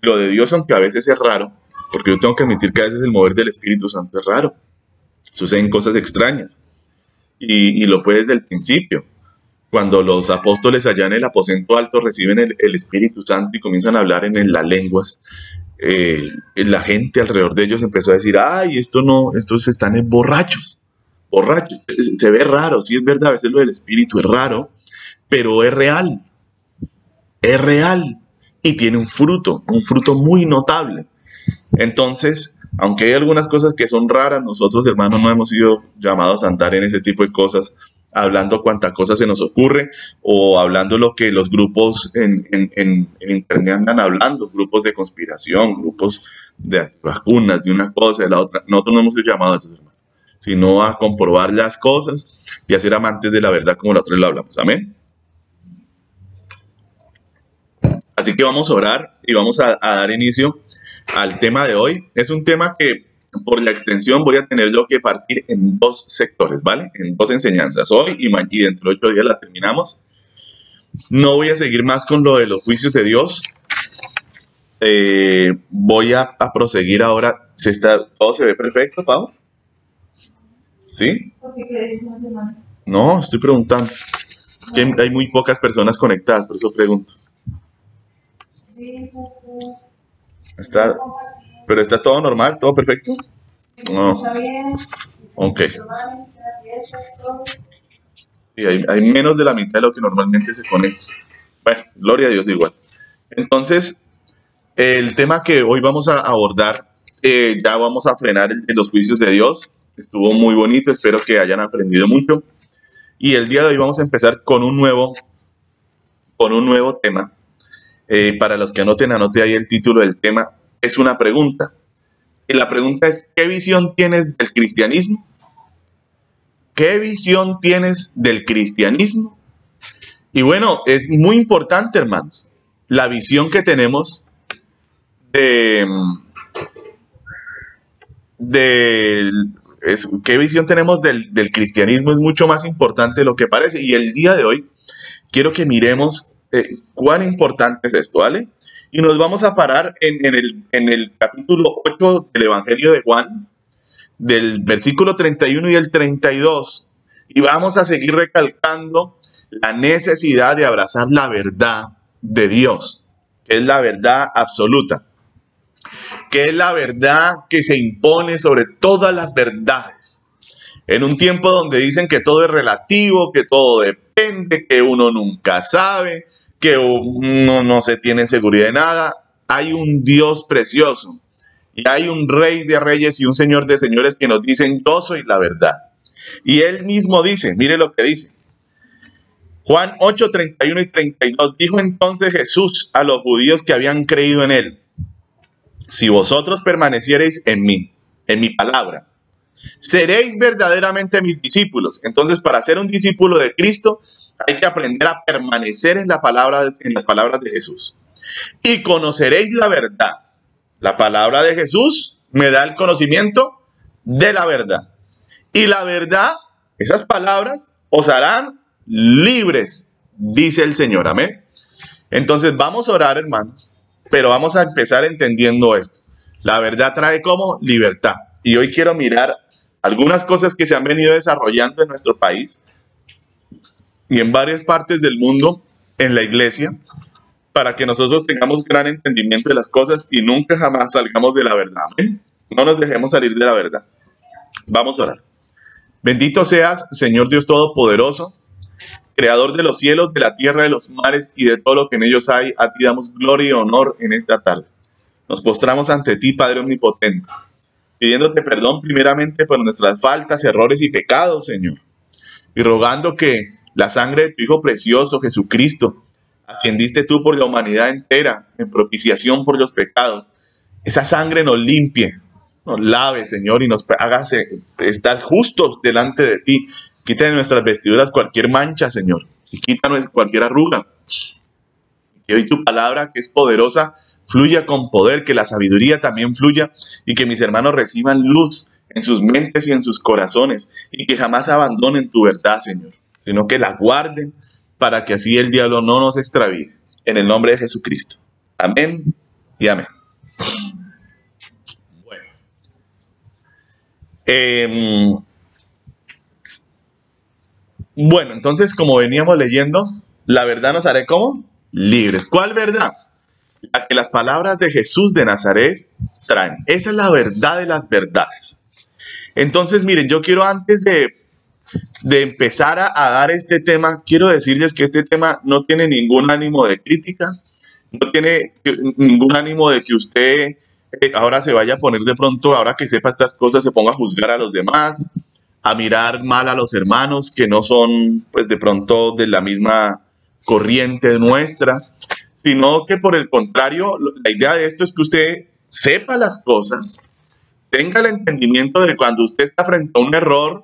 lo de Dios, aunque a veces es raro, porque yo tengo que admitir que a veces el mover del Espíritu Santo es raro, suceden cosas extrañas, y lo fue desde el principio. Cuando los apóstoles allá en el aposento alto reciben el Espíritu Santo y comienzan a hablar en las lenguas, la gente alrededor de ellos empezó a decir, ay, esto no, estos están borrachos, borrachos. Se ve raro, sí es verdad, a veces lo del Espíritu es raro, pero es real y tiene un fruto muy notable. Entonces, aunque hay algunas cosas que son raras, nosotros, hermanos, no hemos sido llamados a andar en ese tipo de cosas, hablando cuanta cosa se nos ocurre o hablando lo que los grupos en internet andan hablando, grupos de conspiración, grupos de vacunas, de una cosa, de la otra. Nosotros no hemos sido llamados a eso, hermano, sino a comprobar las cosas y a ser amantes de la verdad, como la otra vez lo hablamos. Amén. Así que vamos a orar y vamos a dar inicio al tema de hoy. Es un tema que por la extensión voy a tener yo que partir en dos sectores, ¿vale? En dos enseñanzas, hoy y dentro de 8 días la terminamos. No voy a seguir más con lo de los juicios de Dios. Voy a proseguir ahora. ¿Todo se ve perfecto, Pau? ¿Sí? ¿Por qué crees que no, hermano? No, estoy preguntando. Es que hay muy pocas personas conectadas, por eso pregunto. Sí, Pero está todo normal, todo perfecto. No. Está bien. Ok. Sí, hay menos de la mitad de lo que normalmente se conecta. Bueno, gloria a Dios igual. Entonces, el tema que hoy vamos a abordar, ya vamos a frenar en los juicios de Dios. Estuvo muy bonito, espero que hayan aprendido mucho. Y el día de hoy vamos a empezar con un nuevo tema. Para los que anote ahí el título del tema. Es una pregunta. Y la pregunta es, ¿qué visión tienes del cristianismo? ¿Qué visión tienes del cristianismo? Y bueno, es muy importante, hermanos, la visión que tenemos ¿qué visión tenemos del cristianismo? Es mucho más importante de lo que parece. Y el día de hoy quiero que miremos cuán importante es esto, ¿vale? Y nos vamos a parar en el capítulo 8 del Evangelio de Juan, del versículo 31 y el 32. Y vamos a seguir recalcando la necesidad de abrazar la verdad de Dios, que es la verdad absoluta, que es la verdad que se impone sobre todas las verdades. En un tiempo donde dicen que todo es relativo, que todo depende, que uno nunca sabe, que uno no se tiene seguridad de nada, hay un Dios precioso y hay un Rey de Reyes y un Señor de Señores que nos dicen, yo soy la verdad. Y Él mismo dice, mire lo que dice. Juan 8, 31 y 32, dijo entonces Jesús a los judíos que habían creído en Él, si vosotros permaneciereis en mí, en mi palabra, seréis verdaderamente mis discípulos. Entonces, para ser un discípulo de Cristo, hay que aprender a permanecer en las palabras de Jesús. Y conoceréis la verdad. La palabra de Jesús me da el conocimiento de la verdad. Y la verdad, esas palabras, os harán libres, dice el Señor. Amén. Entonces, vamos a orar, hermanos, pero vamos a empezar entendiendo esto. La verdad trae como libertad. Y hoy quiero mirar algunas cosas que se han venido desarrollando en nuestro país y en varias partes del mundo en la iglesia, para que nosotros tengamos gran entendimiento de las cosas y nunca jamás salgamos de la verdad. ¿Amén? No nos dejemos salir de la verdad. Vamos a orar. Bendito seas, Señor Dios Todopoderoso, Creador de los cielos, de la tierra, de los mares y de todo lo que en ellos hay. A ti damos gloria y honor en esta tarde. Nos postramos ante ti, Padre Omnipotente, pidiéndote perdón primeramente por nuestras faltas, errores y pecados, Señor, y rogando que la sangre de tu Hijo precioso, Jesucristo, a quien diste tú por la humanidad entera, en propiciación por los pecados, esa sangre nos limpie, nos lave, Señor, y nos haga estar justos delante de ti. Quita de nuestras vestiduras cualquier mancha, Señor, y quítanos cualquier arruga. Que hoy tu palabra, que es poderosa, fluya con poder, que la sabiduría también fluya y que mis hermanos reciban luz en sus mentes y en sus corazones y que jamás abandonen tu verdad, Señor, sino que la guarden para que así el diablo no nos extravíe. En el nombre de Jesucristo. Amén y amén. Eh, bueno, entonces, como veníamos leyendo, la verdad nos hará ¿cómo? Libres. ¿Cuál verdad? La que las palabras de Jesús de Nazaret traen. Esa es la verdad de las verdades. Entonces, miren, yo quiero antes de empezar a dar este tema, quiero decirles que este tema no tiene ningún ánimo de crítica, no tiene ningún ánimo de que usted ahora se vaya a poner de pronto, ahora que sepa estas cosas, se ponga a juzgar a los demás, a mirar mal a los hermanos que no son, pues de pronto, de la misma corriente nuestra, sino que por el contrario, la idea de esto es que usted sepa las cosas, tenga el entendimiento de cuando usted está frente a un error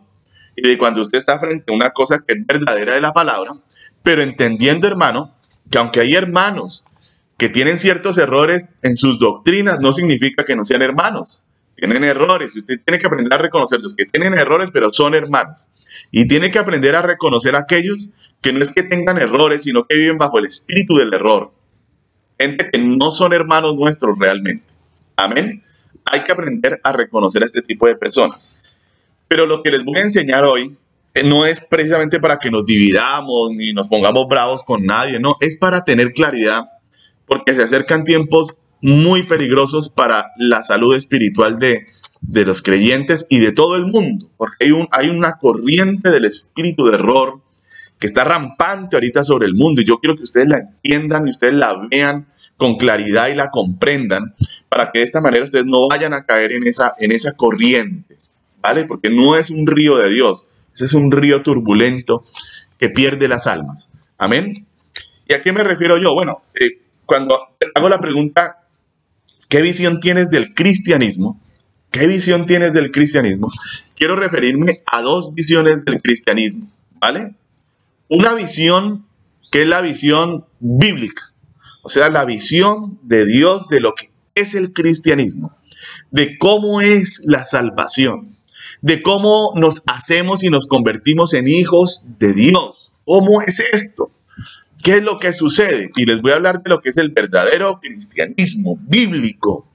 y de cuando usted está frente a una cosa que es verdadera de la palabra, pero entendiendo, hermano, que aunque hay hermanos que tienen ciertos errores en sus doctrinas, no significa que no sean hermanos. Tienen errores y usted tiene que aprender a reconocer los que tienen errores, pero son hermanos. Y tiene que aprender a reconocer a aquellos que no es que tengan errores, sino que viven bajo el espíritu del error. Gente que no son hermanos nuestros realmente. Amén. Hay que aprender a reconocer a este tipo de personas. Pero lo que les voy a enseñar hoy no es precisamente para que nos dividamos ni nos pongamos bravos con nadie, no, es para tener claridad, porque se acercan tiempos muy peligrosos para la salud espiritual de los creyentes y de todo el mundo, porque hay una corriente del espíritu de error que está rampante ahorita sobre el mundo, y yo quiero que ustedes la entiendan y ustedes la vean con claridad y la comprendan, para que de esta manera ustedes no vayan a caer en esa corriente, ¿vale? Porque no es un río de Dios, ese es un río turbulento que pierde las almas. ¿Amén? ¿Y a qué me refiero yo? Bueno, cuando hago la pregunta, ¿qué visión tienes del cristianismo? ¿Qué visión tienes del cristianismo? Quiero referirme a dos visiones del cristianismo, ¿vale? Una visión que es la visión bíblica, o sea, la visión de Dios de lo que es el cristianismo, de cómo es la salvación, de cómo nos hacemos y nos convertimos en hijos de Dios. ¿Cómo es esto? ¿Qué es lo que sucede? Y les voy a hablar de lo que es el verdadero cristianismo bíblico.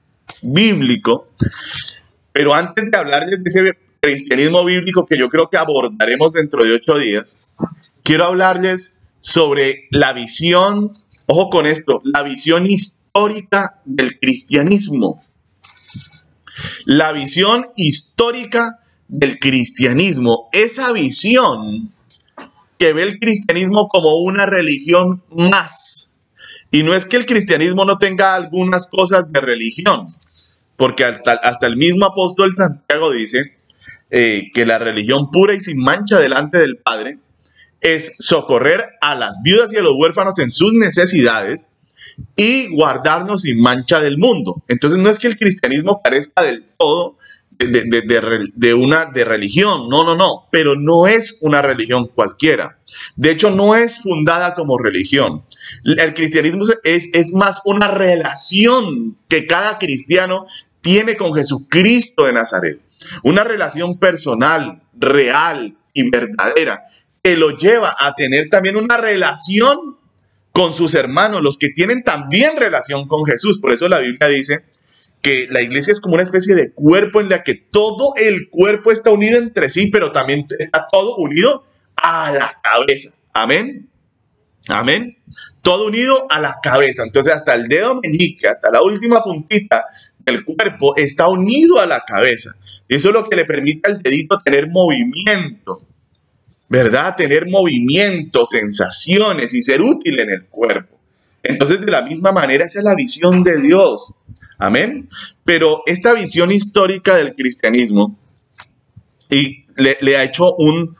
Pero antes de hablarles de ese cristianismo bíblico que yo creo que abordaremos dentro de 8 días, quiero hablarles sobre la visión, ojo con esto, la visión histórica del cristianismo. La visión histórica del cristianismo, esa visión que ve el cristianismo como una religión más. Y no es que el cristianismo no tenga algunas cosas de religión, porque hasta el mismo apóstol Santiago dice que la religión pura y sin mancha delante del Padre es socorrer a las viudas y a los huérfanos en sus necesidades y guardarnos sin mancha del mundo. Entonces no es que el cristianismo carezca del todo de religión, no, pero no es una religión cualquiera. De hecho, no es fundada como religión. El cristianismo es más una relación que cada cristiano tiene con Jesucristo de Nazaret. Una relación personal, real y verdadera, que lo lleva a tener también una relación con sus hermanos, los que tienen también relación con Jesús. Por eso la Biblia dice que la iglesia es como una especie de cuerpo en la que todo el cuerpo está unido entre sí, pero también está todo unido a la cabeza. Amén. Amén. Todo unido a la cabeza. Entonces hasta el dedo meñique, hasta la última puntita del cuerpo está unido a la cabeza. Eso es lo que le permite al dedito tener movimiento, ¿verdad? Tener movimiento, sensaciones y ser útil en el cuerpo. Entonces, de la misma manera, esa es la visión de Dios. Amén. Pero esta visión histórica del cristianismo le ha hecho un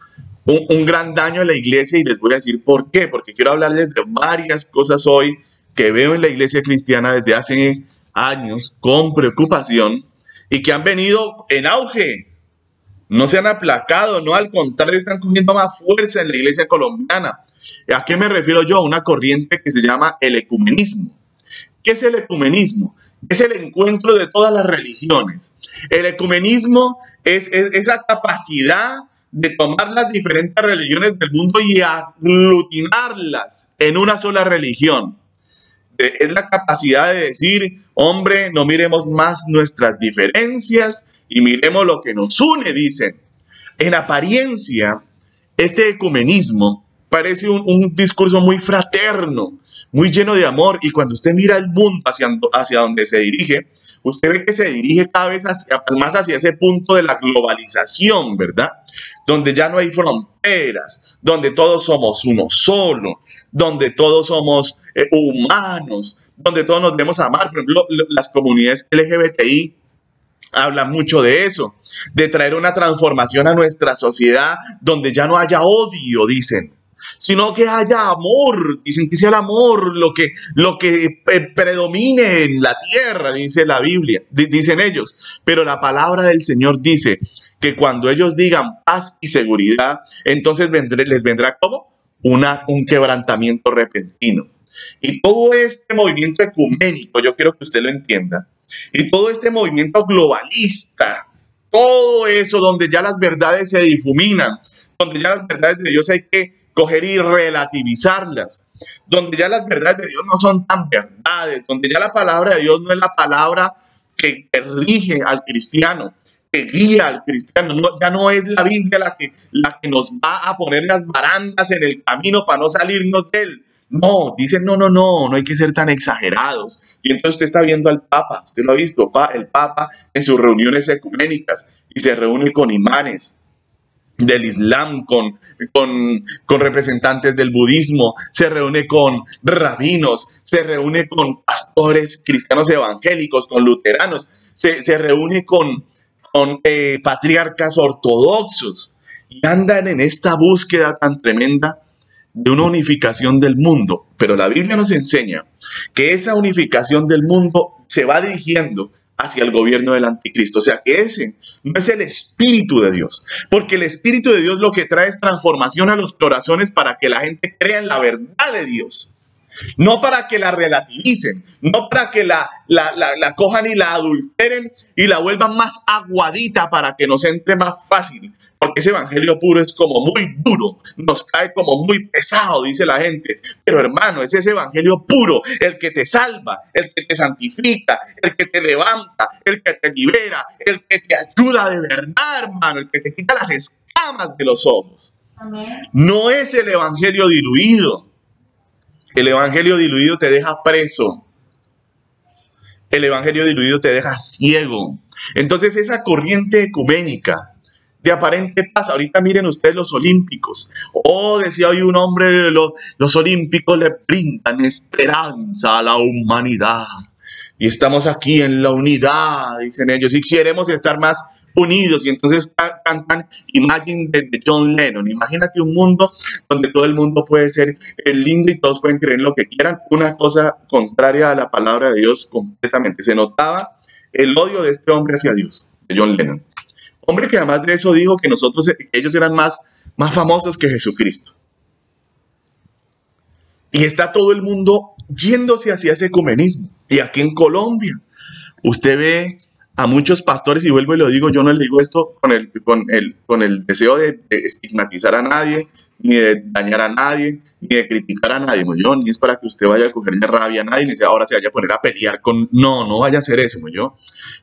gran daño a la iglesia, y les voy a decir por qué. Porque quiero hablarles de varias cosas hoy que veo en la iglesia cristiana desde hace años con preocupación y que han venido en auge. No se han aplacado, no, al contrario, están cogiendo más fuerza en la iglesia colombiana. ¿A qué me refiero yo? A una corriente que se llama el ecumenismo. ¿Qué es el ecumenismo? Es el encuentro de todas las religiones. El ecumenismo es esa capacidad de tomar las diferentes religiones del mundo y aglutinarlas en una sola religión. Es la capacidad de decir, hombre, no miremos más nuestras diferencias y miremos lo que nos une, dicen. En apariencia, este ecumenismo parece un discurso muy fraterno, muy lleno de amor, y cuando usted mira el mundo hacia donde se dirige, usted ve que se dirige cada vez más hacia ese punto de la globalización, ¿verdad? Donde ya no hay fronteras, donde todos somos uno solo, donde todos somos humanos, donde todos nos debemos amar. Por ejemplo, las comunidades LGBTI hablan mucho de eso, de traer una transformación a nuestra sociedad donde ya no haya odio, dicen, sino que haya amor. Dicen que sea el amor lo que predomine en la tierra, dice la Biblia, dicen ellos. Pero la palabra del Señor dice que cuando ellos digan paz y seguridad, entonces les vendrá como un quebrantamiento repentino. Y todo este movimiento ecuménico, yo quiero que usted lo entienda, y todo este movimiento globalista, todo eso donde ya las verdades se difuminan, donde ya las verdades de Dios hay que coger y relativizarlas, donde ya las verdades de Dios no son tan verdades, donde ya la palabra de Dios no es la palabra que rige al cristiano, que guía al cristiano, ya no es la Biblia la que nos va a poner las barandas en el camino para no salirnos de él. No, dicen no hay que ser tan exagerados. Y entonces usted está viendo al Papa, usted lo ha visto, el Papa en sus reuniones ecuménicas, y se reúne con imanes del Islam, con representantes del budismo, se reúne con rabinos, se reúne con pastores cristianos evangélicos, con luteranos, se reúne con patriarcas ortodoxos, y andan en esta búsqueda tan tremenda de una unificación del mundo. Pero la Biblia nos enseña que esa unificación del mundo se va dirigiendo hacia el gobierno del anticristo. O sea que ese no es el Espíritu de Dios, porque el Espíritu de Dios lo que trae es transformación a los corazones para que la gente crea en la verdad de Dios. No para que la relativicen, no para que la cojan y la adulteren y la vuelvan más aguadita para que nos entre más fácil. Porque ese evangelio puro es como muy duro, nos cae como muy pesado, dice la gente. Pero hermano, es ese evangelio puro, el que te salva, el que te santifica, el que te levanta, el que te libera, el que te ayuda de verdad, hermano, el que te quita las escamas de los ojos. Amén. No es el evangelio diluido. El evangelio diluido te deja preso. El evangelio diluido te deja ciego. Entonces esa corriente ecuménica de aparente paz, ahorita miren ustedes los olímpicos. Oh, decía hoy un hombre, los olímpicos le brindan esperanza a la humanidad. Y estamos aquí en la unidad, dicen ellos, y queremos estar más unidos. Y entonces cantan Imagine de John Lennon. Imagínate un mundo donde todo el mundo puede ser lindo y todos pueden creer lo que quieran. Una cosa contraria a la palabra de Dios completamente. Se notaba el odio de este hombre hacia Dios, de John Lennon. Hombre que además de eso dijo que ellos eran más famosos que Jesucristo. Y está todo el mundo yéndose hacia ese ecumenismo. Y aquí en Colombia, usted ve a muchos pastores, y vuelvo y lo digo, yo no le digo esto con el deseo de estigmatizar a nadie, ni de dañar a nadie, ni de criticar a nadie, yo, ni es para que usted vaya a cogerle rabia a nadie, ni ahora se vaya a poner a pelear con... No vaya a hacer eso, yo.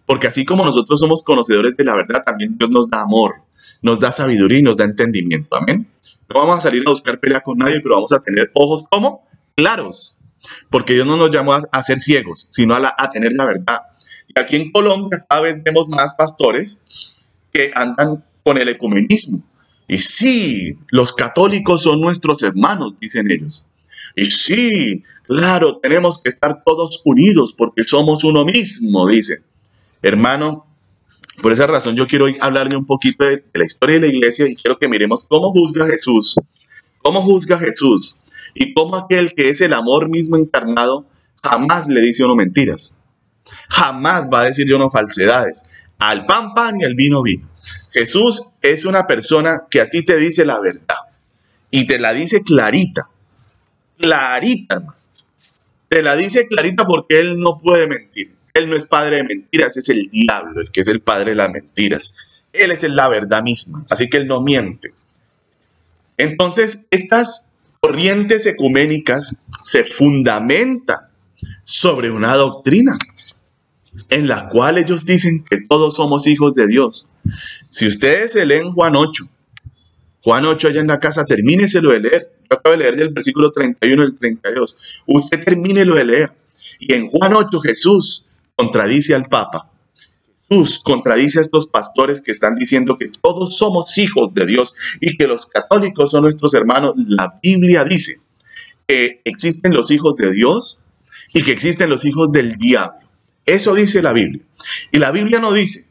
Porque así como nosotros somos conocedores de la verdad, también Dios nos da amor, nos da sabiduría y nos da entendimiento, amén. No vamos a salir a buscar pelea con nadie, pero vamos a tener ojos, ¿cómo? Claros. Porque Dios no nos llamó a ser ciegos, sino a tener la verdad. Y aquí en Colombia cada vez vemos más pastores que andan con el ecumenismo. Y sí, los católicos son nuestros hermanos, dicen ellos. Y sí, claro, tenemos que estar todos unidos porque somos uno mismo, dicen. Hermano, por esa razón yo quiero hablarle un poquito de la historia de la iglesia y quiero que miremos cómo juzga Jesús. Cómo juzga Jesús. Y cómo aquel que es el amor mismo encarnado jamás le dice uno mentiras. Jamás va a decir yo no falsedades. Al pan, pan y al vino, vino. Jesús es una persona que a ti te dice la verdad. Y te la dice clarita. Clarita, hermano. Te la dice clarita porque Él no puede mentir. Él no es padre de mentiras, es el diablo, el que es el padre de las mentiras. Él es la verdad misma, así que Él no miente. Entonces, estas corrientes ecuménicas se fundamentan sobre una doctrina en la cual ellos dicen que todos somos hijos de Dios. Si ustedes se leen Juan 8 allá en la casa, termíneselo de leer. Yo acabo de leer del versículo 31 al 32. Usted termínelo de leer. Y en Juan 8 Jesús contradice al Papa. Jesús contradice a estos pastores que están diciendo que todos somos hijos de Dios y que los católicos son nuestros hermanos. La Biblia dice que existen los hijos de Dios y que existen los hijos del diablo. Eso dice la Biblia. Y la Biblia no dice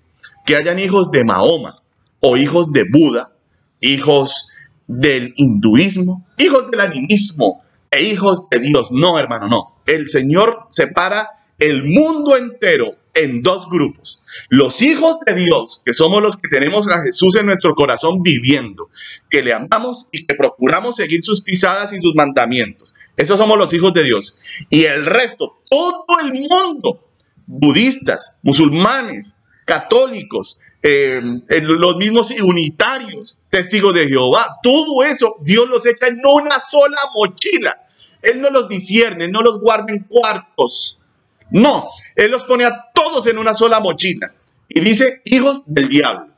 que hayan hijos de Mahoma o hijos de Buda, hijos del hinduismo, hijos del animismo e hijos de Dios. No, hermano, no. El Señor separa el mundo entero en dos grupos. Los hijos de Dios, que somos los que tenemos a Jesús en nuestro corazón viviendo, que le amamos y que procuramos seguir sus pisadas y sus mandamientos. Esos somos los hijos de Dios. Y el resto, todo el mundo, budistas, musulmanes, católicos, los mismos unitarios, testigos de Jehová, todo eso Dios los echa en una sola mochila. Él no los discierne, no los guarda en cuartos. No, Él los pone a todos en una sola mochila. Y dice, hijos del diablo.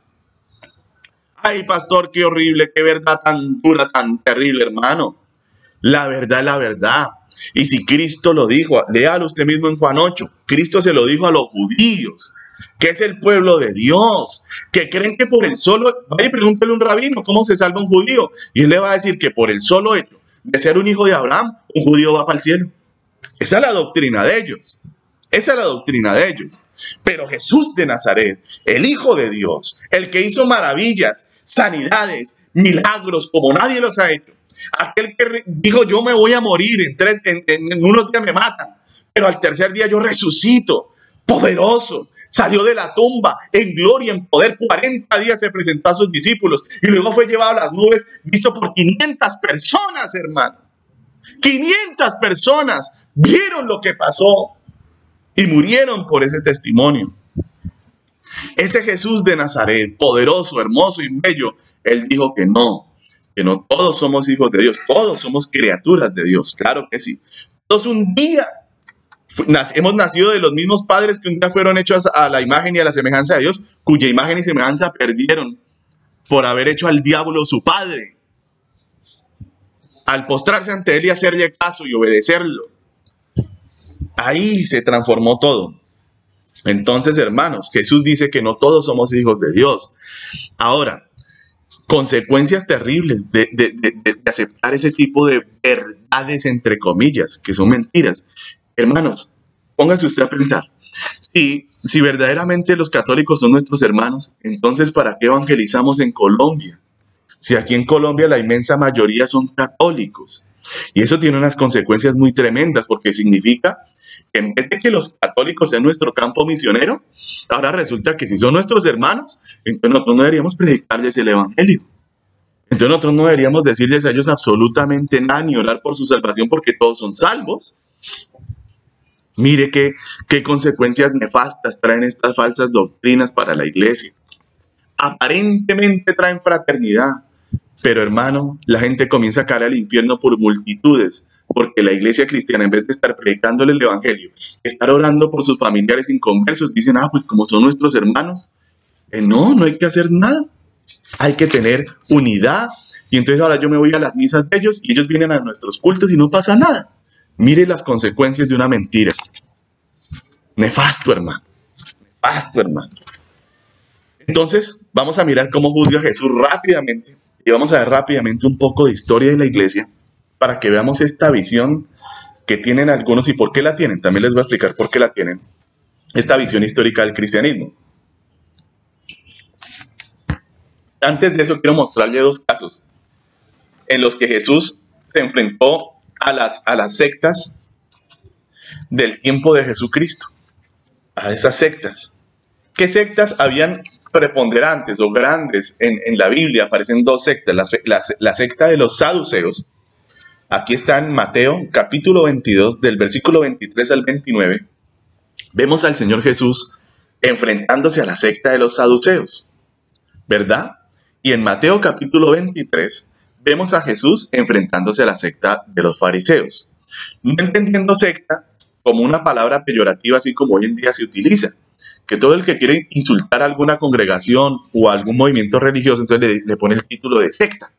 Ay, pastor, qué horrible, qué verdad tan dura, tan terrible, hermano. La verdad es la verdad. Y si Cristo lo dijo, léalo usted mismo en Juan 8. Cristo se lo dijo a los judíos, que es el pueblo de Dios, que creen que por el solo... Vaya y pregúntele a un rabino cómo se salva un judío. Y él le va a decir que por el solo hecho de ser un hijo de Abraham, un judío va para el cielo. Esa es la doctrina de ellos. Esa es la doctrina de ellos. Pero Jesús de Nazaret, el Hijo de Dios, el que hizo maravillas, sanidades, milagros como nadie los ha hecho, aquel que dijo yo me voy a morir, en unos días me matan, pero al tercer día yo resucito, poderoso, salió de la tumba en gloria, en poder, 40 días se presentó a sus discípulos y luego fue llevado a las nubes, visto por 500 personas, hermano. 500 personas vieron lo que pasó y murieron por ese testimonio. Ese Jesús de Nazaret, poderoso, hermoso y bello, Él dijo que no todos somos hijos de Dios, todos somos criaturas de Dios, claro que sí. Todos un día hemos nacido de los mismos padres que un día fueron hechos a la imagen y a la semejanza de Dios, cuya imagen y semejanza perdieron por haber hecho al diablo su padre. Al postrarse ante Él y hacerle caso y obedecerlo, ahí se transformó todo. Entonces, hermanos, Jesús dice que no todos somos hijos de Dios. Ahora, consecuencias terribles de aceptar ese tipo de verdades, entre comillas, que son mentiras. Hermanos, póngase usted a pensar. Si verdaderamente los católicos son nuestros hermanos, entonces ¿para qué evangelizamos en Colombia? Si aquí en Colombia la inmensa mayoría son católicos. Y eso tiene unas consecuencias muy tremendas, porque significa que en vez de que los católicos sean nuestro campo misionero, ahora resulta que si son nuestros hermanos, entonces nosotros no deberíamos predicarles el evangelio. Entonces nosotros no deberíamos decirles a ellos absolutamente nada ni orar por su salvación, porque todos son salvos. Mire qué consecuencias nefastas traen estas falsas doctrinas para la iglesia. Aparentemente traen fraternidad, pero hermano, la gente comienza a caer al infierno por multitudes, porque la iglesia cristiana, en vez de estar predicándole el evangelio, estar orando por sus familiares inconversos, dicen, pues como son nuestros hermanos, no hay que hacer nada, hay que tener unidad, y entonces ahora yo me voy a las misas de ellos, y ellos vienen a nuestros cultos y no pasa nada. Mire las consecuencias de una mentira. Nefasto, hermano. Nefasto, hermano. Entonces, vamos a mirar cómo juzga Jesús rápidamente, y vamos a ver rápidamente un poco de historia de la iglesia, para que veamos esta visión que tienen algunos y por qué la tienen. También les voy a explicar por qué la tienen. Esta visión histórica del cristianismo. Antes de eso, quiero mostrarle dos casos en los que Jesús se enfrentó a las sectas del tiempo de Jesucristo. A esas sectas. ¿Qué sectas habían preponderantes o grandes en la Biblia? Aparecen dos sectas. La secta de los saduceos. Aquí está en Mateo capítulo 22, del versículo 23 al 29. Vemos al Señor Jesús enfrentándose a la secta de los saduceos, ¿verdad? Y en Mateo capítulo 23 vemos a Jesús enfrentándose a la secta de los fariseos. No entendiendo secta, como una palabra peyorativa, así como hoy en día se utiliza. Que todo el que quiere insultar a alguna congregación o a algún movimiento religioso, entonces le pone el título de secta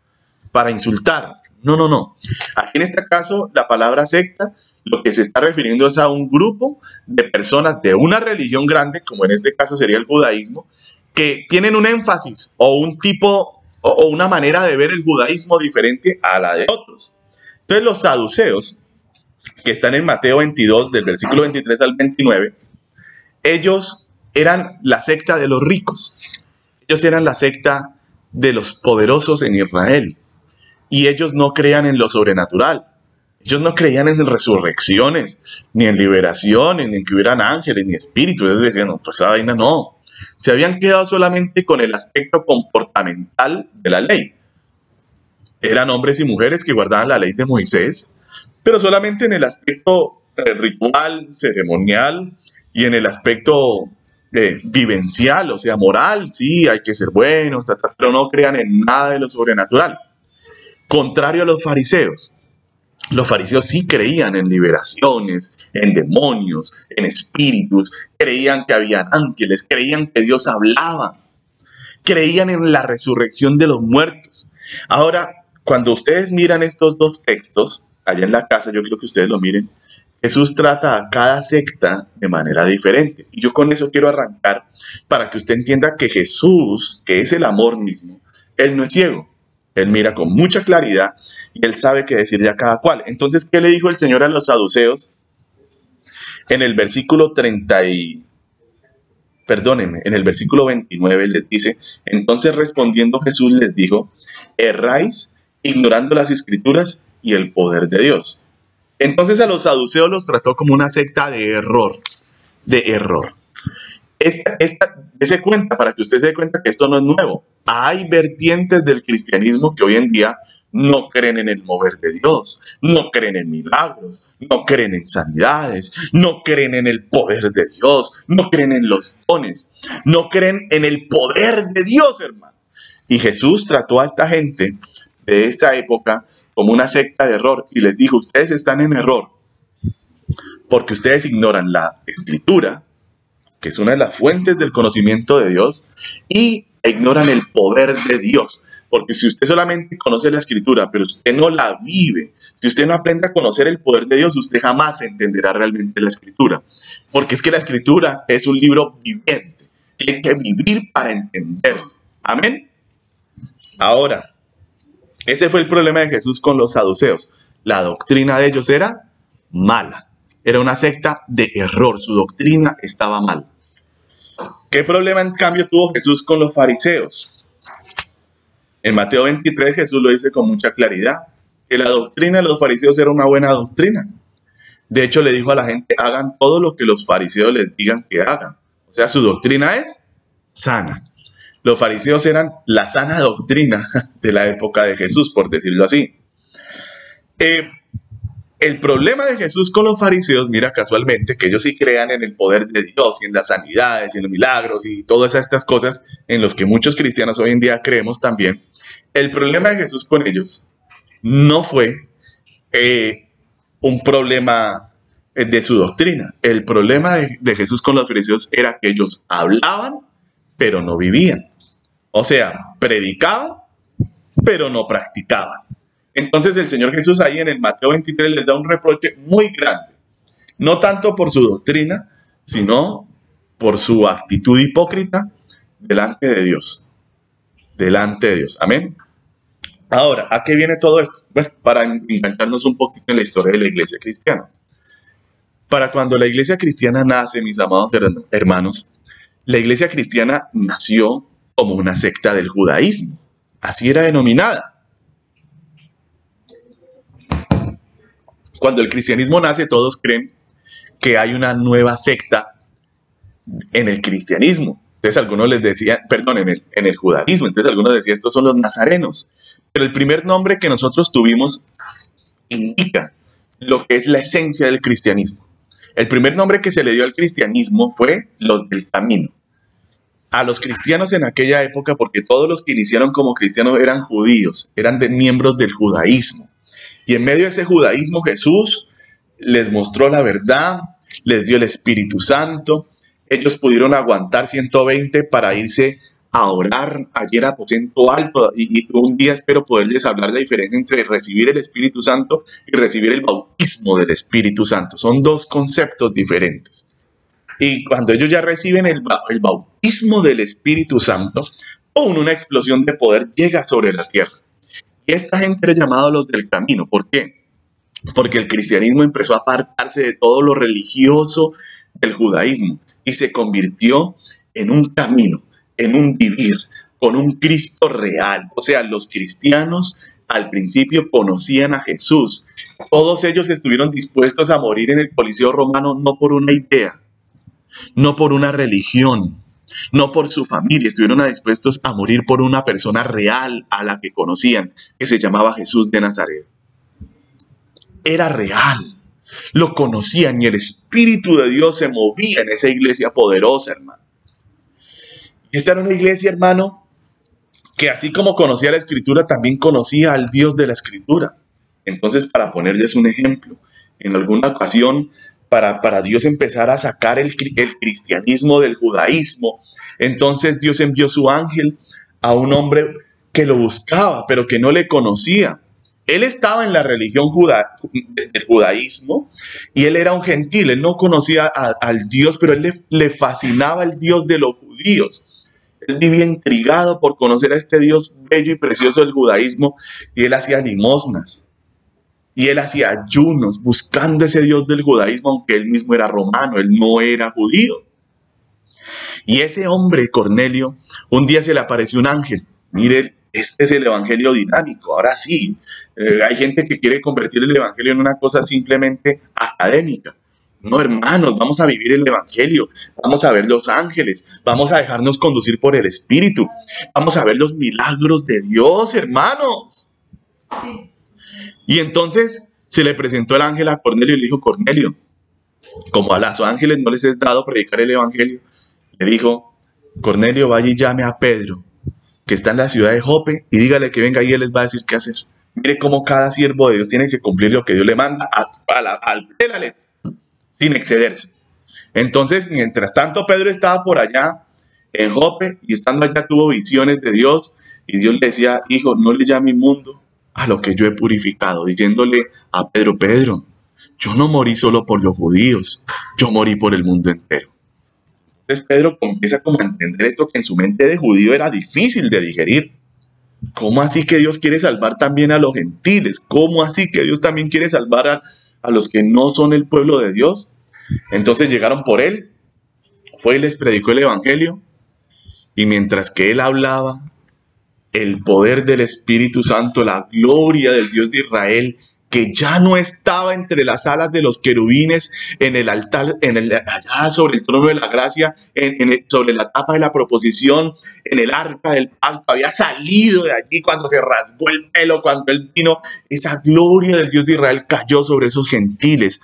para insultar. No, no, no. Aquí en este caso, la palabra secta, lo que se está refiriendo es a un grupo de personas de una religión grande, como en este caso sería el judaísmo, que tienen un énfasis o un tipo o una manera de ver el judaísmo diferente a la de otros. Entonces los saduceos, que están en Mateo 22, del versículo 23 al 29, ellos eran la secta de los ricos. Ellos eran la secta de los poderosos en Israel. Y ellos no creían en lo sobrenatural. Ellos no creían en resurrecciones, ni en liberaciones, ni en que hubieran ángeles, ni espíritus. Ellos decían, no, pues esa vaina no. Se habían quedado solamente con el aspecto comportamental de la ley. Eran hombres y mujeres que guardaban la ley de Moisés, pero solamente en el aspecto ritual, ceremonial y en el aspecto vivencial, o sea, moral. Sí, hay que ser buenos, pero no crean en nada de lo sobrenatural. Contrario a los fariseos. Los fariseos sí creían en liberaciones, en demonios, en espíritus, creían que habían ángeles, creían que Dios hablaba, creían en la resurrección de los muertos. Ahora, cuando ustedes miran estos dos textos, allá en la casa, yo creo que ustedes lo miren, Jesús trata a cada secta de manera diferente. Y yo con eso quiero arrancar para que usted entienda que Jesús, que es el amor mismo, Él no es ciego. Él mira con mucha claridad y Él sabe qué decirle a cada cual. Entonces, ¿qué le dijo el Señor a los saduceos? En el versículo 29 les dice, entonces respondiendo Jesús les dijo, erráis ignorando las escrituras y el poder de Dios. Entonces a los saduceos los trató como una secta de error, Dese cuenta, para que usted se dé cuenta que esto no es nuevo. Hay vertientes del cristianismo que hoy en día no creen en el mover de Dios, no creen en milagros, no creen en sanidades, no creen en el poder de Dios, no creen en los dones, no creen en el poder de Dios, hermano. Y Jesús trató a esta gente de esta época como una secta de error y les dijo, ustedes están en error porque ustedes ignoran la escritura, que es una de las fuentes del conocimiento de Dios, y ignoran el poder de Dios. Porque si usted solamente conoce la escritura, pero usted no la vive, si usted no aprende a conocer el poder de Dios, usted jamás entenderá realmente la escritura. Porque es que la escritura es un libro viviente, que hay que vivir para entenderlo. Amén. Ahora, ese fue el problema de Jesús con los saduceos. La doctrina de ellos era mala. Era una secta de error, su doctrina estaba mal. ¿Qué problema en cambio tuvo Jesús con los fariseos? En Mateo 23 Jesús lo dice con mucha claridad, que la doctrina de los fariseos era una buena doctrina. De hecho le dijo a la gente, hagan todo lo que los fariseos les digan que hagan. O sea, su doctrina es sana. Los fariseos eran la sana doctrina de la época de Jesús, por decirlo así. El problema de Jesús con los fariseos, mira casualmente, que ellos sí crean en el poder de Dios y en las sanidades y en los milagros y todas estas cosas en los que muchos cristianos hoy en día creemos también. El problema de Jesús con ellos no fue un problema de su doctrina. El problema de Jesús con los fariseos era que ellos hablaban, pero no vivían. O sea, predicaban, pero no practicaban. Entonces el Señor Jesús ahí en el Mateo 23 les da un reproche muy grande. No tanto por su doctrina, sino por su actitud hipócrita delante de Dios. Delante de Dios. Amén. Ahora, ¿a qué viene todo esto? Bueno, para engancharnos un poquito en la historia de la iglesia cristiana. Para cuando la iglesia cristiana nace, mis amados hermanos, la iglesia cristiana nació como una secta del judaísmo. Así era denominada. Cuando el cristianismo nace, todos creen que hay una nueva secta en el cristianismo. Entonces algunos les decían, perdón, en el judaísmo. Entonces algunos decían, estos son los nazarenos. Pero el primer nombre que nosotros tuvimos indica lo que es la esencia del cristianismo. El primer nombre que se le dio al cristianismo fue los del camino. A los cristianos en aquella época, porque todos los que iniciaron como cristianos eran judíos, eran miembros del judaísmo. Y en medio de ese judaísmo Jesús les mostró la verdad, les dio el Espíritu Santo. Ellos pudieron aguantar 120 para irse a orar allí en aposento alto. Y un día espero poderles hablar de la diferencia entre recibir el Espíritu Santo y recibir el bautismo del Espíritu Santo. Son dos conceptos diferentes. Y cuando ellos ya reciben el bautismo del Espíritu Santo, una explosión de poder llega sobre la tierra. Y esta gente era llamada los del camino. ¿Por qué? Porque el cristianismo empezó a apartarse de todo lo religioso del judaísmo y se convirtió en un camino, en un vivir con un Cristo real. O sea, los cristianos al principio conocían a Jesús. Todos ellos estuvieron dispuestos a morir en el Coliseo romano no por una idea, no por una religión, no por su familia. Estuvieron dispuestos a morir por una persona real a la que conocían, que se llamaba Jesús de Nazaret. Era real, lo conocían y el Espíritu de Dios se movía en esa iglesia poderosa, hermano. Y esta era una iglesia, hermano, que así como conocía la Escritura, también conocía al Dios de la Escritura. Entonces, para ponerles un ejemplo, en alguna ocasión, para Dios empezar a sacar el cristianismo del judaísmo, entonces Dios envió su ángel a un hombre que lo buscaba, pero que no le conocía. Él estaba en la religión del judaísmo y él era un gentil, él no conocía al Dios, pero él le fascinaba el Dios de los judíos. Él vivía intrigado por conocer a este Dios bello y precioso del judaísmo y él hacía limosnas y él hacía ayunos buscando ese Dios del judaísmo, aunque él mismo era romano, él no era judío. Y ese hombre, Cornelio, un día se le apareció un ángel. Mire, este es el evangelio dinámico. Ahora sí, hay gente que quiere convertir el evangelio en una cosa simplemente académica. No, hermanos, vamos a vivir el evangelio, vamos a ver los ángeles, vamos a dejarnos conducir por el Espíritu, vamos a ver los milagros de Dios, hermanos. Sí. Y entonces se le presentó el ángel a Cornelio y le dijo: Cornelio, como a los ángeles no les es dado predicar el evangelio, le dijo: Cornelio, vaya y llame a Pedro, que está en la ciudad de Jope, y dígale que venga y él les va a decir qué hacer. Mire cómo cada siervo de Dios tiene que cumplir lo que Dios le manda al pie de la letra, sin excederse. Entonces, mientras tanto, Pedro estaba por allá en Jope, y estando allá tuvo visiones de Dios, y Dios le decía: hijo, no le llame inmundo a lo que yo he purificado, diciéndole a Pedro: Pedro, yo no morí solo por los judíos, yo morí por el mundo entero. Entonces Pedro comienza como a entender esto que en su mente de judío era difícil de digerir. ¿Cómo así que Dios quiere salvar también a los gentiles? ¿Cómo así que Dios también quiere salvar a los que no son el pueblo de Dios? Entonces llegaron por él, fue y les predicó el evangelio, y mientras que él hablaba, el poder del Espíritu Santo, la gloria del Dios de Israel, que ya no estaba entre las alas de los querubines, en el altar, allá sobre el trono de la gracia, sobre la tapa de la proposición, en el arca del pacto, había salido de allí cuando se rasgó el pelo, cuando él vino. Esa gloria del Dios de Israel cayó sobre esos gentiles,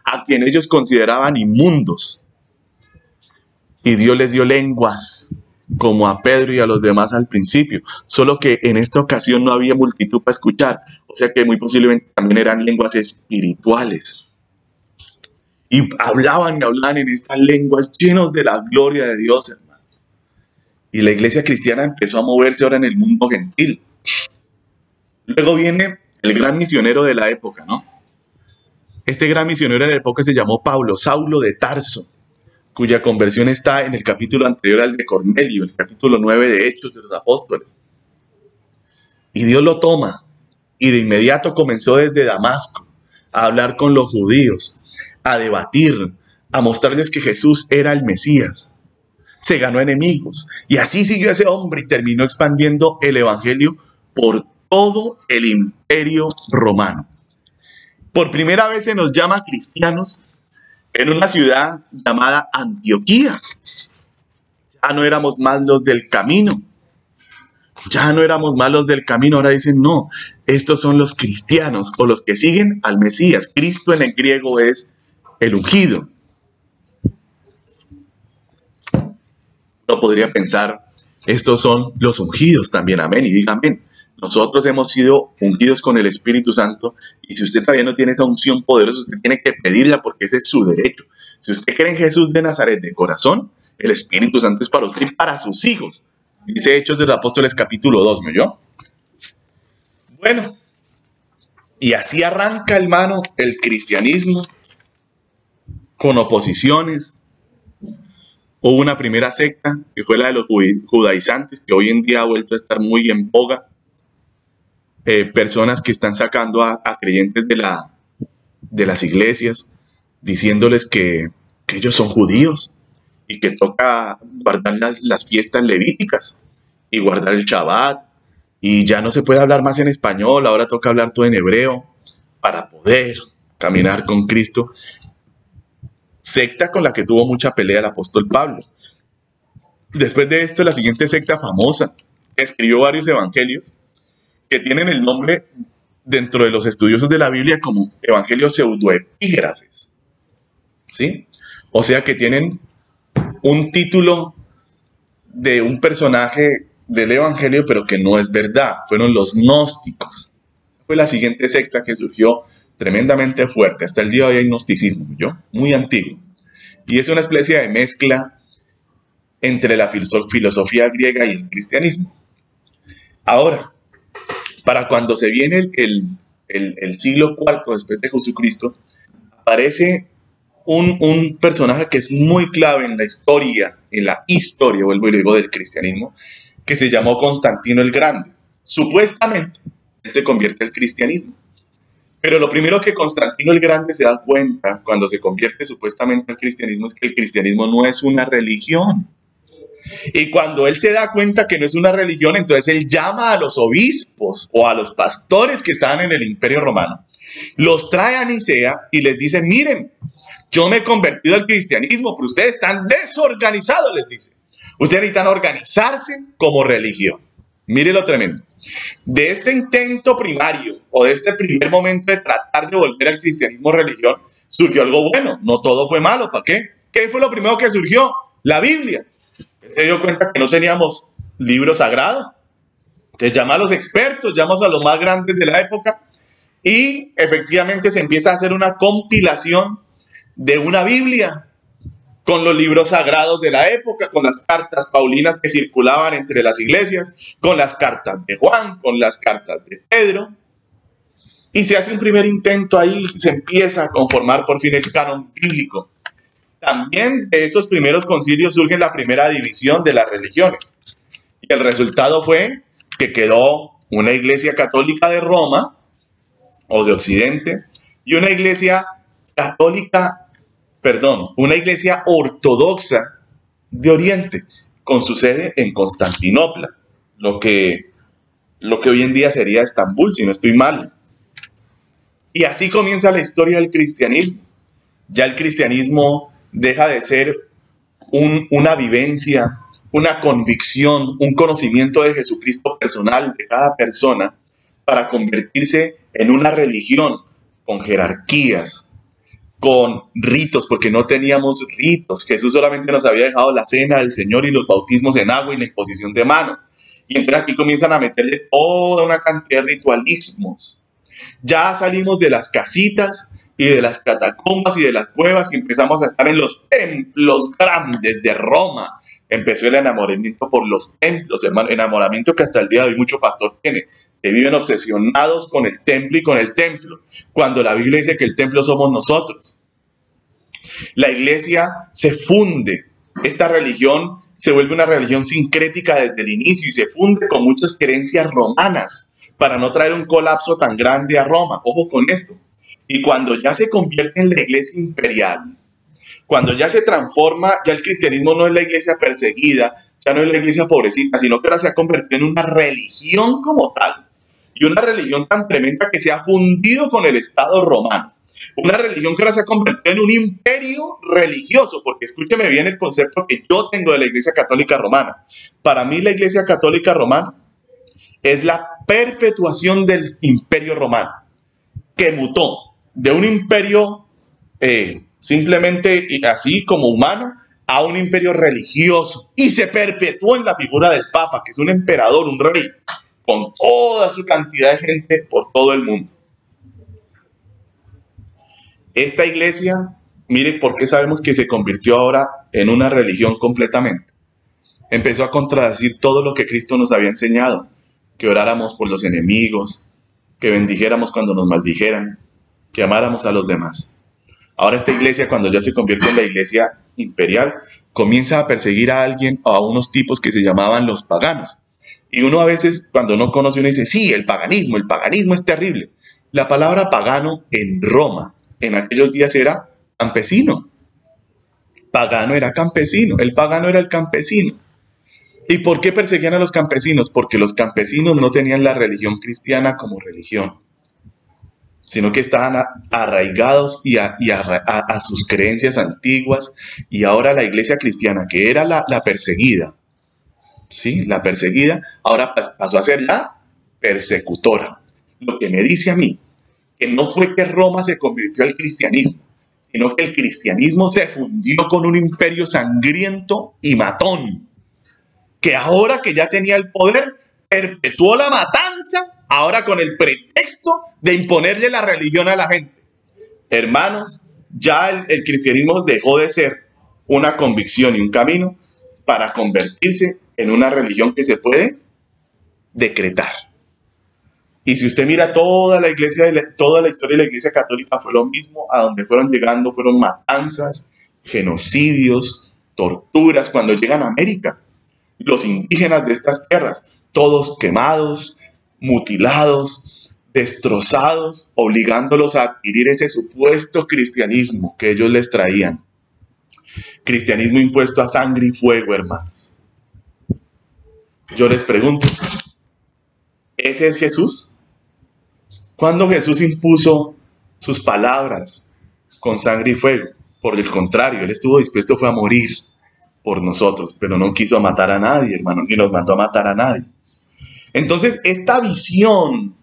a quienes ellos consideraban inmundos. Y Dios les dio lenguas, como a Pedro y a los demás al principio, solo que en esta ocasión no había multitud para escuchar, o sea que muy posiblemente también eran lenguas espirituales. Y hablaban en estas lenguas llenos de la gloria de Dios, hermano. Y la iglesia cristiana empezó a moverse ahora en el mundo gentil. Luego viene el gran misionero de la época, ¿no? Este gran misionero de la época se llamó Pablo, Saulo de Tarso, cuya conversión está en el capítulo anterior al de Cornelio, el capítulo 9 de Hechos de los Apóstoles. Y Dios lo toma, y de inmediato comenzó desde Damasco a hablar con los judíos, a debatir, a mostrarles que Jesús era el Mesías. Se ganó enemigos, y así siguió ese hombre y terminó expandiendo el evangelio por todo el imperio romano. Por primera vez se nos llama cristianos en una ciudad llamada Antioquía. Ya no éramos más los del camino. Ya no éramos más los del camino. Ahora dicen: no, estos son los cristianos o los que siguen al Mesías. Cristo en el griego es el ungido. Uno podría pensar: estos son los ungidos también. Amén. Y diga amén. Nosotros hemos sido ungidos con el Espíritu Santo y si usted todavía no tiene esa unción poderosa, usted tiene que pedirla porque ese es su derecho. Si usted cree en Jesús de Nazaret de corazón, el Espíritu Santo es para usted y para sus hijos. Dice Hechos de los Apóstoles capítulo 2, ¿me oyó? Bueno, y así arranca, hermano, el cristianismo con oposiciones. Hubo una primera secta, que fue la de los judaizantes, que hoy en día ha vuelto a estar muy en boga. Personas que están sacando a creyentes de las iglesias, diciéndoles que ellos son judíos y que toca guardar las fiestas levíticas y guardar el Shabbat. Y ya no se puede hablar más en español, ahora toca hablar todo en hebreo para poder caminar con Cristo. Secta con la que tuvo mucha pelea el apóstol Pablo. Después de esto, la siguiente secta famosa, que escribió varios evangelios, que tienen el nombre dentro de los estudiosos de la Biblia como evangelios pseudoepígrafes. ¿Sí? O sea que tienen un título de un personaje del evangelio, pero que no es verdad. Fueron los gnósticos. Fue la siguiente secta que surgió tremendamente fuerte. Hasta el día de hoy hay gnosticismo, ¿yo? Muy antiguo. Y es una especie de mezcla entre la filosofía griega y el cristianismo. Ahora, para cuando se viene el siglo IV después de Jesucristo, aparece un personaje que es muy clave en la historia, vuelvo y digo, del cristianismo, que se llamó Constantino el Grande. Supuestamente, él se convierte al cristianismo. Pero lo primero que Constantino el Grande se da cuenta cuando se convierte supuestamente al cristianismo es que el cristianismo no es una religión. Y cuando él se da cuenta que no es una religión, entonces él llama a los obispos o a los pastores que estaban en el Imperio Romano, los trae a Nicea y les dice: miren, yo me he convertido al cristianismo, pero ustedes están desorganizados, les dice. Ustedes necesitan organizarse como religión. Mire lo tremendo. De este intento primario o de este primer momento de tratar de volver al cristianismo religión, surgió algo bueno. No todo fue malo. ¿Para qué? ¿Qué fue lo primero que surgió? La Biblia. Se dio cuenta que no teníamos libro sagrado. Entonces llama a los expertos, llama a los más grandes de la época y efectivamente se empieza a hacer una compilación de una Biblia con los libros sagrados de la época, con las cartas paulinas que circulaban entre las iglesias, con las cartas de Juan, con las cartas de Pedro. Y se hace un primer intento ahí, se empieza a conformar por fin el canon bíblico. También de esos primeros concilios surge la primera división de las religiones. Y el resultado fue que quedó una iglesia católica de Roma, o de Occidente, y una iglesia una iglesia ortodoxa de Oriente, con su sede en Constantinopla, lo que hoy en día sería Estambul, si no estoy mal. Y así comienza la historia del cristianismo. Ya el cristianismo deja de ser una vivencia, una convicción, un conocimiento de Jesucristo personal de cada persona, para convertirse en una religión con jerarquías, con ritos, porque no teníamos ritos. Jesús solamente nos había dejado la cena del Señor y los bautismos en agua y la imposición de manos. Y entonces aquí comienzan a meterle toda una cantidad de ritualismos. Ya salimos de las casitas y de las catacumbas y de las cuevas y empezamos a estar en los templos grandes de Roma. Empezó el enamoramiento por los templos, hermano, enamoramiento que hasta el día de hoy mucho pastor tiene, que viven obsesionados con el templo y con el templo, cuando la Biblia dice que el templo somos nosotros. La iglesia se funde, esta religión se vuelve una religión sincrética desde el inicio y se funde con muchas creencias romanas para no traer un colapso tan grande a Roma. Ojo con esto. Y cuando ya se convierte en la iglesia imperial, cuando ya se transforma, ya el cristianismo no es la iglesia perseguida, ya no es la iglesia pobrecita, sino que ahora se ha convertido en una religión como tal. Y una religión tan tremenda que se ha fundido con el Estado romano. Una religión que ahora se ha convertido en un imperio religioso, porque escúcheme bien el concepto que yo tengo de la Iglesia Católica Romana. Para mí la Iglesia Católica Romana es la perpetuación del imperio romano, que mutó de un imperio simplemente así como humano a un imperio religioso y se perpetuó en la figura del Papa, que es un emperador, un rey, con toda su cantidad de gente por todo el mundo. Esta iglesia, mire por qué sabemos que se convirtió ahora en una religión completamente. Empezó a contradecir todo lo que Cristo nos había enseñado, que oráramos por los enemigos, que bendijéramos cuando nos maldijeran, que amáramos a los demás. Ahora esta iglesia, cuando ya se convierte en la iglesia imperial, comienza a perseguir a alguien, a unos tipos que se llamaban los paganos. Y uno a veces, cuando no conoce, uno dice, sí, el paganismo es terrible. La palabra pagano en Roma, en aquellos días era campesino. Pagano era campesino, el pagano era el campesino. ¿Y por qué perseguían a los campesinos? Porque los campesinos no tenían la religión cristiana como religión, sino que estaban arraigados a sus creencias antiguas, y ahora la iglesia cristiana, que era la perseguida, ¿sí? La perseguida, ahora pasó a ser la persecutora. Lo que me dice a mí, que no fue que Roma se convirtió al cristianismo, sino que el cristianismo se fundió con un imperio sangriento y matón, que ahora que ya tenía el poder, perpetuó la matanza, ahora con el pretexto de imponerle la religión a la gente. Hermanos, ya el cristianismo dejó de ser una convicción y un camino para convertirse en una religión que se puede decretar. Y si usted mira toda la iglesia, toda la historia de la iglesia católica fue lo mismo. A donde fueron llegando fueron matanzas, genocidios, torturas. Cuando llegan a América, los indígenas de estas tierras, todos quemados, mutilados, destrozados, obligándolos a adquirir ese supuesto cristianismo que ellos les traían. Cristianismo impuesto a sangre y fuego, hermanos. Yo les pregunto, ¿ese es Jesús? ¿Cuándo Jesús impuso sus palabras con sangre y fuego? Por el contrario, Él estuvo dispuesto fue a morir por nosotros, pero no quiso matar a nadie, hermano, ni nos mandó a matar a nadie. Entonces, esta visión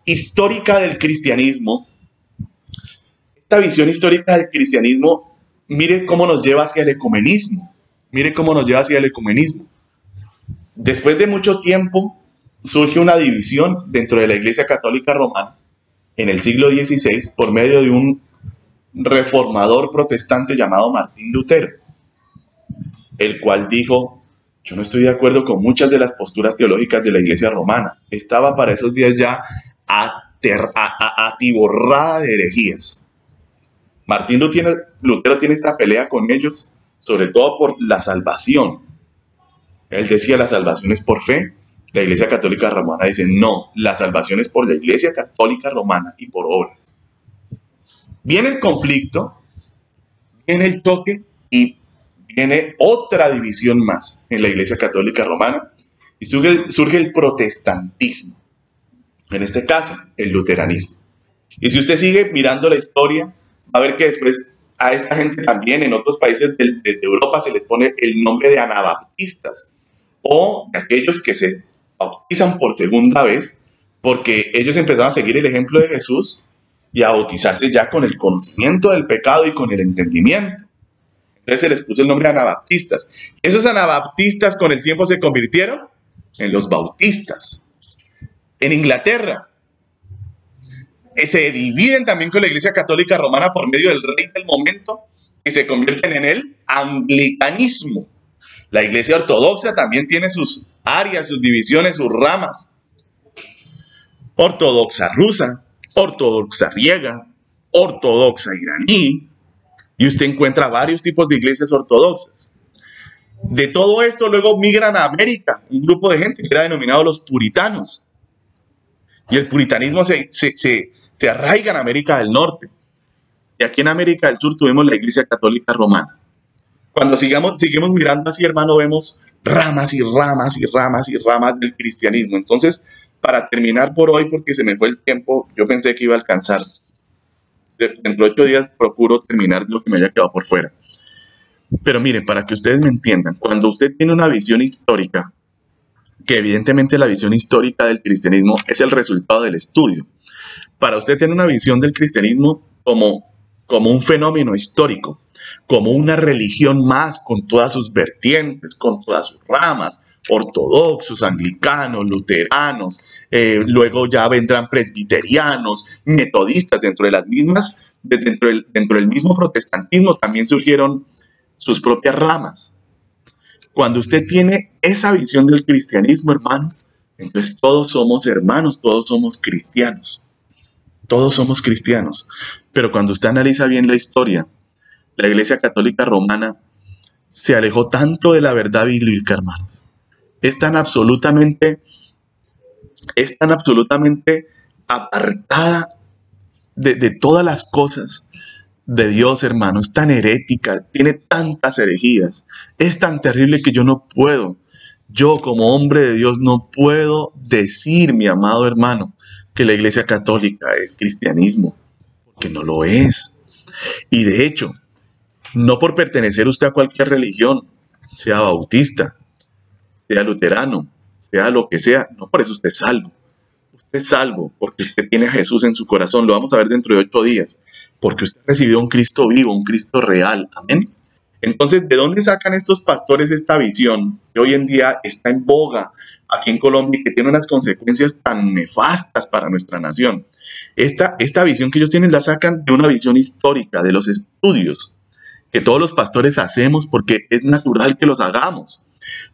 histórica del cristianismo, mire cómo nos lleva hacia el ecumenismo. Mire cómo nos lleva hacia el ecumenismo. Después de mucho tiempo, surge una división dentro de la Iglesia Católica Romana en el siglo XVI por medio de un reformador protestante llamado Martín Lutero, el cual dijo, yo no estoy de acuerdo con muchas de las posturas teológicas de la Iglesia romana. Estaba para esos días ya atiborrada de herejías. Martín Lutero tiene esta pelea con ellos, sobre todo por la salvación. Él decía, la salvación es por fe. La Iglesia Católica Romana dice, no, la salvación es por la Iglesia Católica Romana y por obras. Viene el conflicto, viene el choque y viene otra división más en la Iglesia Católica Romana y surge el protestantismo. En este caso, el luteranismo. Y si usted sigue mirando la historia, va a ver que después a esta gente también en otros países de Europa se les pone el nombre de anabaptistas, o de aquellos que se bautizan por segunda vez, porque ellos empezaron a seguir el ejemplo de Jesús y a bautizarse ya con el conocimiento del pecado y con el entendimiento. Entonces se les puso el nombre de anabaptistas. Esos anabaptistas con el tiempo se convirtieron en los bautistas. En Inglaterra se dividen también con la Iglesia Católica Romana por medio del rey del momento, y se convierten en el anglicanismo. La Iglesia Ortodoxa también tiene sus áreas, sus divisiones, sus ramas. Ortodoxa rusa, ortodoxa griega, ortodoxa iraní, y usted encuentra varios tipos de iglesias ortodoxas. De todo esto luego migran a América, un grupo de gente que era denominado los puritanos. Y el puritanismo se arraiga en América del Norte. Y aquí en América del Sur tuvimos la Iglesia Católica Romana. Cuando seguimos mirando así, hermano, vemos ramas y ramas y ramas y ramas del cristianismo. Entonces, para terminar por hoy, porque se me fue el tiempo, yo pensé que iba a alcanzar. Dentro de 8 días procuro terminar lo que me haya quedado por fuera. Pero miren, para que ustedes me entiendan, cuando usted tiene una visión histórica, que evidentemente la visión histórica del cristianismo es el resultado del estudio. Para usted tener una visión del cristianismo como como un fenómeno histórico, como una religión más con todas sus vertientes, con todas sus ramas, ortodoxos, anglicanos, luteranos, luego ya vendrán presbiterianos, metodistas, dentro de las mismas, dentro del mismo protestantismo también surgieron sus propias ramas. Cuando usted tiene esa visión del cristianismo, hermano, entonces todos somos hermanos, todos somos cristianos. Todos somos cristianos. Pero cuando usted analiza bien la historia, la Iglesia Católica Romana se alejó tanto de la verdad bíblica, hermanos. Es tan absolutamente apartada de todas las cosas de Dios, hermano. Es tan herética, tiene tantas herejías. Es tan terrible que yo como hombre de Dios no puedo decir, mi amado hermano, que la Iglesia Católica es cristianismo, porque no lo es. Y de hecho, no por pertenecer usted a cualquier religión, sea bautista, sea luterano, sea lo que sea, no por eso usted es salvo. Usted es salvo porque usted tiene a Jesús en su corazón. Lo vamos a ver dentro de 8 días. Porque usted recibió un Cristo vivo, un Cristo real. Amén. Entonces, ¿de dónde sacan estos pastores esta visión que hoy en día está en boga aquí en Colombia y que tiene unas consecuencias tan nefastas para nuestra nación? Esta visión que ellos tienen la sacan de una visión histórica, de los estudios que todos los pastores hacemos porque es natural que los hagamos.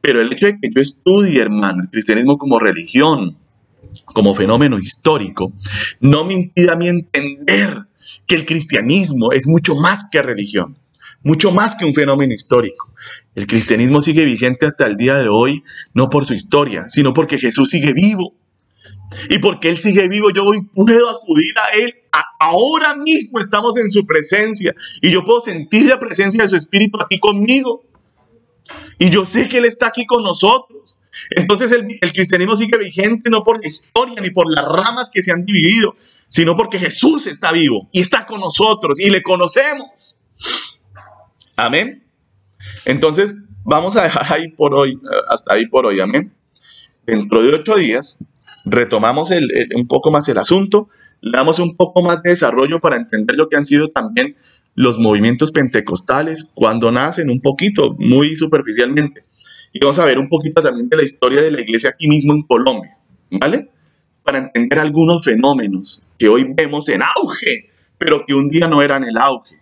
Pero el hecho de que yo estudie, hermano, el cristianismo como religión, como fenómeno histórico, no me impide a mí entender que el cristianismo es mucho más que religión. Mucho más que un fenómeno histórico. El cristianismo sigue vigente hasta el día de hoy, no por su historia, sino porque Jesús sigue vivo. Y porque Él sigue vivo, yo hoy puedo acudir a Él. Ahora mismo estamos en su presencia. Y yo puedo sentir la presencia de su Espíritu aquí conmigo. Y yo sé que Él está aquí con nosotros. Entonces el cristianismo sigue vigente no por la historia ni por las ramas que se han dividido, sino porque Jesús está vivo y está con nosotros y le conocemos. Amén. Entonces, vamos a dejar ahí por hoy, hasta ahí por hoy. Amén. Dentro de 8 días, retomamos un poco más el asunto, le damos un poco más de desarrollo para entender lo que han sido también los movimientos pentecostales, cuando nacen un poquito, muy superficialmente. Y vamos a ver un poquito también de la historia de la iglesia aquí mismo en Colombia, ¿vale? Para entender algunos fenómenos que hoy vemos en auge, pero que un día no eran el auge,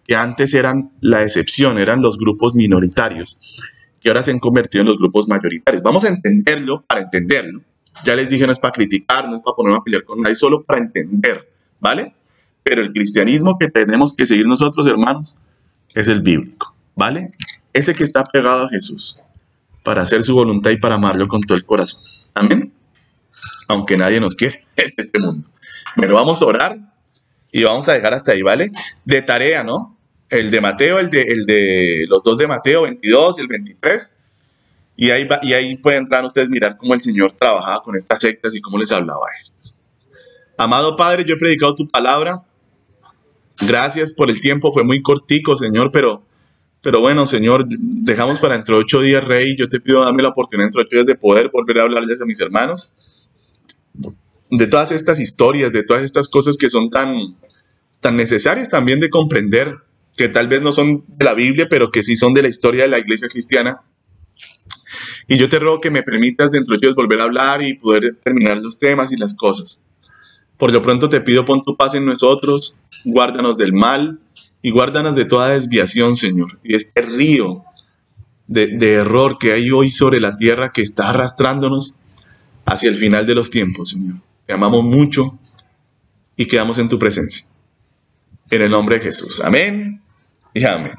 que antes eran la excepción, eran los grupos minoritarios, que ahora se han convertido en los grupos mayoritarios. Vamos a entenderlo para entenderlo. Ya les dije, no es para criticar, no es para ponerme a pelear con nadie, solo para entender, ¿vale? Pero el cristianismo que tenemos que seguir nosotros, hermanos, es el bíblico, ¿vale? Ese que está pegado a Jesús, para hacer su voluntad y para amarlo con todo el corazón. Amén. Aunque nadie nos quiere en este mundo. Pero vamos a orar y vamos a dejar hasta ahí, ¿vale? De tarea, ¿no? El de Mateo, el de los 2 de Mateo, 22 y el 23. Y ahí pueden entrar ustedes mirar cómo el Señor trabajaba con estas sectas y cómo les hablaba a ellos. Amado Padre, yo he predicado tu palabra. Gracias por el tiempo, fue muy cortico, Señor, pero bueno, Señor, dejamos para dentro de 8 días, Rey. Yo te pido, dame la oportunidad dentro de 8 días de poder volver a hablarles a mis hermanos de todas estas historias, de todas estas cosas que son tan necesarias también de comprender, que tal vez no son de la Biblia, pero que sí son de la historia de la iglesia cristiana. Y yo te ruego que me permitas dentro de ellos volver a hablar y poder terminar los temas y las cosas. Por lo pronto te pido, pon tu paz en nosotros, guárdanos del mal y guárdanos de toda desviación, Señor. Y este río de error que hay hoy sobre la tierra que está arrastrándonos hacia el final de los tiempos, Señor. Te amamos mucho y quedamos en tu presencia. En el nombre de Jesús. Amén y amén.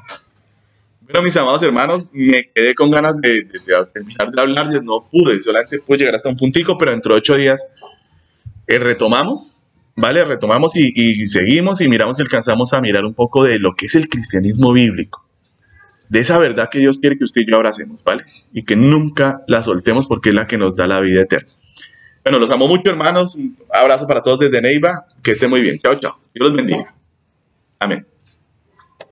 Bueno, mis amados hermanos, me quedé con ganas de terminar de hablarles. No pude, solamente pude llegar hasta un puntico, pero dentro de 8 días retomamos, ¿vale? Retomamos y seguimos y miramos y alcanzamos a mirar un poco de lo que es el cristianismo bíblico. De esa verdad que Dios quiere que usted y yo abracemos, ¿vale? Y que nunca la soltemos porque es la que nos da la vida eterna. Bueno, los amo mucho, hermanos. Un abrazo para todos desde Neiva. Que estén muy bien. Chao, chao. Dios los bendiga. Amén.